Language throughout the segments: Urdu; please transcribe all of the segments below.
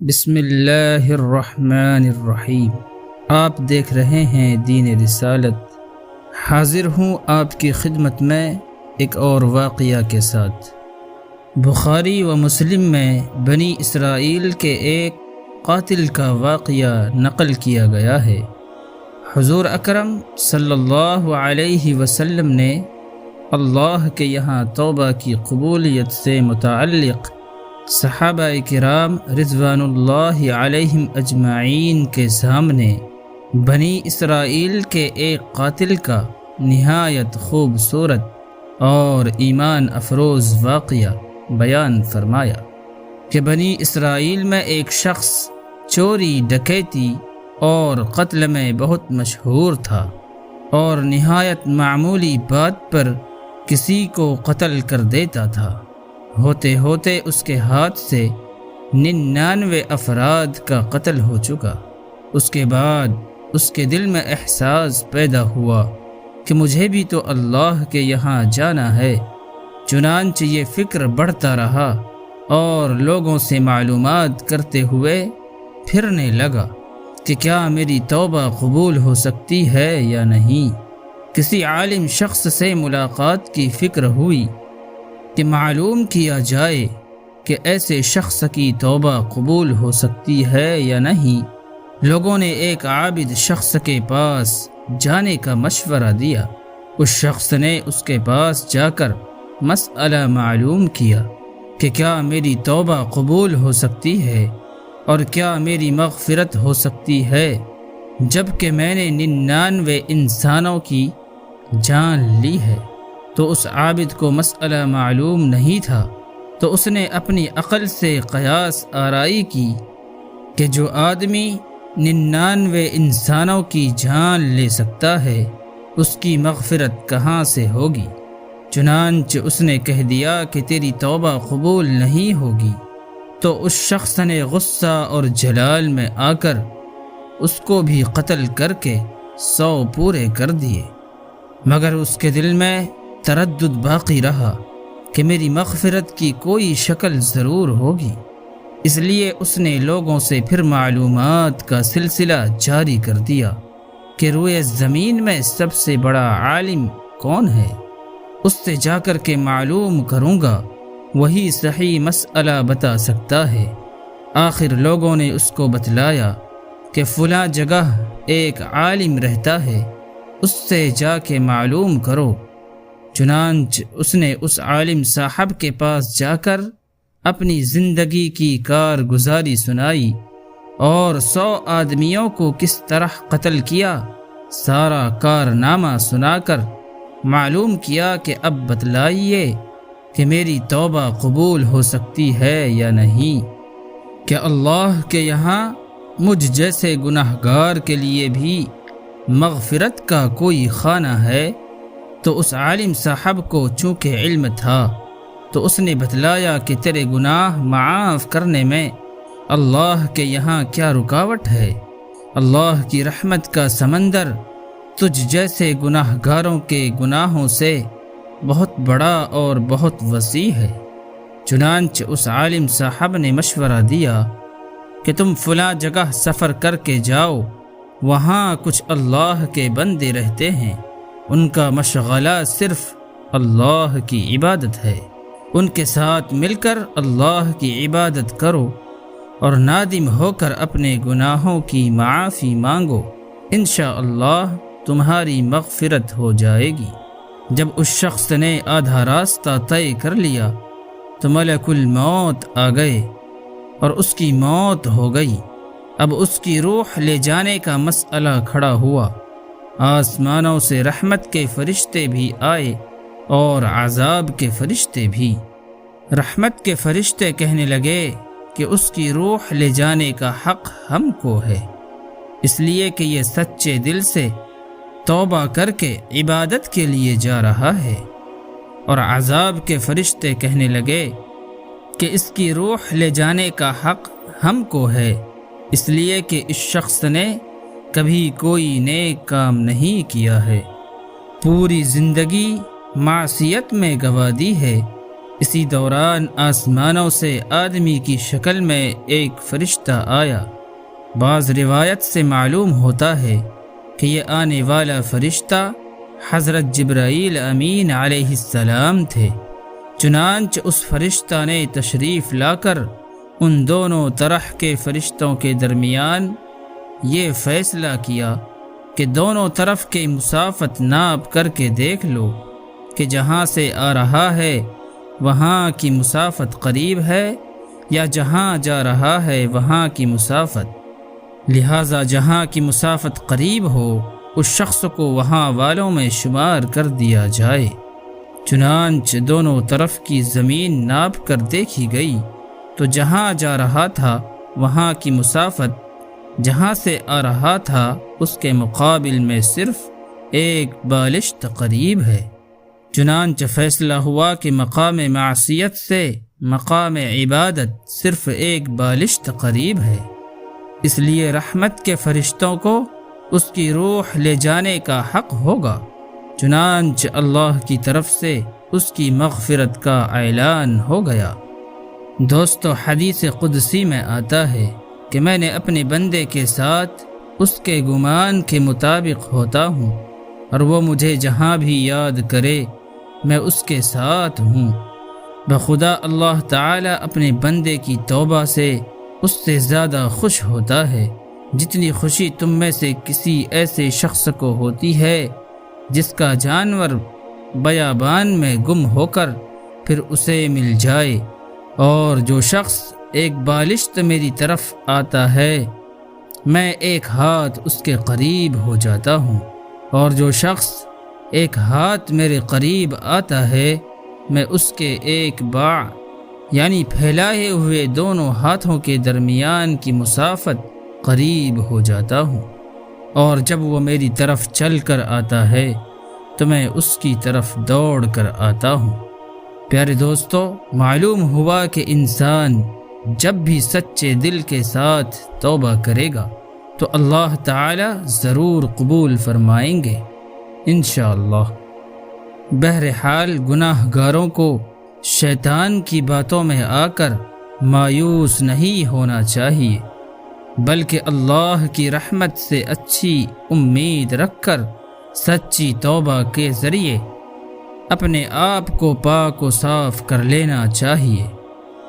بسم اللہ الرحمن الرحیم۔ آپ دیکھ رہے ہیں دین رسالت۔ حاضر ہوں آپ کی خدمت میں ایک اور واقعہ کے ساتھ۔ بخاری و مسلم میں بنی اسرائیل کے ایک قاتل کا واقعہ نقل کیا گیا ہے۔ حضور اکرم صلی اللہ علیہ وسلم نے اللہ کے یہاں توبہ کی قبولیت سے متعلق صحابہ کرام رضوان اللہ علیہم اجمعین کے سامنے بنی اسرائیل کے ایک قاتل کا نہایت خوبصورت اور ایمان افروز واقعہ بیان فرمایا کہ بنی اسرائیل میں ایک شخص چوری، ڈکیتی اور قتل میں بہت مشہور تھا اور نہایت معمولی بات پر کسی کو قتل کر دیتا تھا۔ ہوتے ہوتے اس کے ہاتھ سے 99 افراد کا قتل ہو چکا۔ اس کے بعد اس کے دل میں احساس پیدا ہوا کہ مجھے بھی تو اللہ کے یہاں جانا ہے۔ چنانچہ یہ فکر بڑھتا رہا اور لوگوں سے معلومات کرتے ہوئے پھرنے لگا کہ کیا میری توبہ قبول ہو سکتی ہے یا نہیں۔ کسی عالم شخص سے ملاقات کی فکر ہوئی کہ معلوم کیا جائے کہ ایسے شخص کی توبہ قبول ہو سکتی ہے یا نہیں۔ لوگوں نے ایک عابد شخص کے پاس جانے کا مشورہ دیا۔ اس شخص نے اس کے پاس جا کر مسئلہ معلوم کیا کہ کیا میری توبہ قبول ہو سکتی ہے اور کیا میری مغفرت ہو سکتی ہے، جبکہ میں نے 99 انسانوں کی جان لی ہے۔ تو اس عابد کو مسئلہ معلوم نہیں تھا، تو اس نے اپنی عقل سے قیاس آرائی کی کہ جو آدمی 99 انسانوں کی جان لے سکتا ہے اس کی مغفرت کہاں سے ہوگی۔ چنانچہ اس نے کہہ دیا کہ تیری توبہ قبول نہیں ہوگی۔ تو اس شخص نے غصہ اور جلال میں آ کر اس کو بھی قتل کر کے 100 پورے کر دیے، مگر اس کے دل میں تردد باقی رہا کہ میری مغفرت کی کوئی شکل ضرور ہوگی۔ اس لیے اس نے لوگوں سے پھر معلومات کا سلسلہ جاری کر دیا کہ روئے زمین میں سب سے بڑا عالم کون ہے، اس سے جا کر کے معلوم کروں گا، وہی صحیح مسئلہ بتا سکتا ہے۔ آخر لوگوں نے اس کو بتلایا کہ فلاں جگہ ایک عالم رہتا ہے، اس سے جا کے معلوم کرو۔ چنانچہ اس نے اس عالم صاحب کے پاس جا کر اپنی زندگی کی کارگزاری سنائی اور 100 آدمیوں کو کس طرح قتل کیا سارا کارنامہ سنا کر معلوم کیا کہ اب بتلائیے کہ میری توبہ قبول ہو سکتی ہے یا نہیں۔ کہ اللہ کے یہاں مجھ جیسے گناہ گار کے لیے بھی مغفرت کا کوئی خانہ ہے۔ تو اس عالم صاحب کو چونکہ علم تھا تو اس نے بتلایا کہ تیرے گناہ معاف کرنے میں اللہ کے یہاں کیا رکاوٹ ہے۔ اللہ کی رحمت کا سمندر تجھ جیسے گناہ گاروں کے گناہوں سے بہت بڑا اور بہت وسیع ہے۔ چنانچہ اس عالم صاحب نے مشورہ دیا کہ تم فلاں جگہ سفر کر کے جاؤ، وہاں کچھ اللہ کے بندے رہتے ہیں، ان کا مشغلہ صرف اللہ کی عبادت ہے، ان کے ساتھ مل کر اللہ کی عبادت کرو اور نادم ہو کر اپنے گناہوں کی معافی مانگو، انشاءاللہ تمہاری مغفرت ہو جائے گی۔ جب اس شخص نے آدھا راستہ طے کر لیا تو ملک الموت آ گئے اور اس کی موت ہو گئی۔ اب اس کی روح لے جانے کا مسئلہ کھڑا ہوا۔ آسمانوں سے رحمت کے فرشتے بھی آئے اور عذاب کے فرشتے بھی۔ رحمت کے فرشتے کہنے لگے کہ اس کی روح لے جانے کا حق ہم کو ہے، اس لیے کہ یہ سچے دل سے توبہ کر کے عبادت کے لیے جا رہا ہے۔ اور عذاب کے فرشتے کہنے لگے کہ اس کی روح لے جانے کا حق ہم کو ہے، اس لیے کہ اس شخص نے کبھی کوئی نیک کام نہیں کیا ہے، پوری زندگی معصیت میں گنوا دی ہے، اسی دوران آسمانوں سے آدمی کی شکل میں ایک فرشتہ آیا۔ بعض روایت سے معلوم ہوتا ہے کہ یہ آنے والا فرشتہ حضرت جبرائیل امین علیہ السلام تھے۔ چنانچہ اس فرشتہ نے تشریف لا کر ان دونوں طرح کے فرشتوں کے درمیان یہ فیصلہ کیا کہ دونوں طرف کی مسافت ناپ کر کے دیکھ لو کہ جہاں سے آ رہا ہے وہاں کی مسافت قریب ہے یا جہاں جا رہا ہے وہاں کی مسافت، لہٰذا جہاں کی مسافت قریب ہو اس شخص کو وہاں والوں میں شمار کر دیا جائے۔ چنانچہ دونوں طرف کی زمین ناپ کر دیکھی گئی تو جہاں جا رہا تھا وہاں کی مسافت جہاں سے آ رہا تھا اس کے مقابل میں صرف ایک بالشت قریب ہے۔ چنانچہ فیصلہ ہوا کہ مقام معصیت سے مقام عبادت صرف ایک بالشت قریب ہے، اس لیے رحمت کے فرشتوں کو اس کی روح لے جانے کا حق ہوگا۔ چنانچہ اللہ کی طرف سے اس کی مغفرت کا اعلان ہو گیا۔ دوستو، حدیث قدسی میں آتا ہے کہ میں نے اپنے بندے کے ساتھ اس کے گمان کے مطابق ہوتا ہوں، اور وہ مجھے جہاں بھی یاد کرے میں اس کے ساتھ ہوں۔ بخدا اللہ تعالی اپنے بندے کی توبہ سے اس سے زیادہ خوش ہوتا ہے جتنی خوشی تم میں سے کسی ایسے شخص کو ہوتی ہے جس کا جانور بیابان میں گم ہو کر پھر اسے مل جائے۔ اور جو شخص ایک بالشت میری طرف آتا ہے میں ایک ہاتھ اس کے قریب ہو جاتا ہوں، اور جو شخص ایک ہاتھ میرے قریب آتا ہے میں اس کے ایک باع یعنی پھیلائے ہوئے دونوں ہاتھوں کے درمیان کی مسافت قریب ہو جاتا ہوں، اور جب وہ میری طرف چل کر آتا ہے تو میں اس کی طرف دوڑ کر آتا ہوں۔ پیارے دوستو، معلوم ہوا کہ انسان جب بھی سچے دل کے ساتھ توبہ کرے گا تو اللہ تعالی ضرور قبول فرمائیں گے انشاءاللہ۔ بہرحال گناہ گاروں کو شیطان کی باتوں میں آ کر مایوس نہیں ہونا چاہیے، بلکہ اللہ کی رحمت سے اچھی امید رکھ کر سچی توبہ کے ذریعے اپنے آپ کو پاک و صاف کر لینا چاہیے۔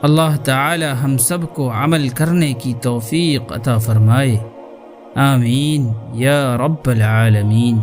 اللہ تعالی ہم سب کو عمل کرنے کی توفیق عطا فرمائے، آمین یا رب العالمین۔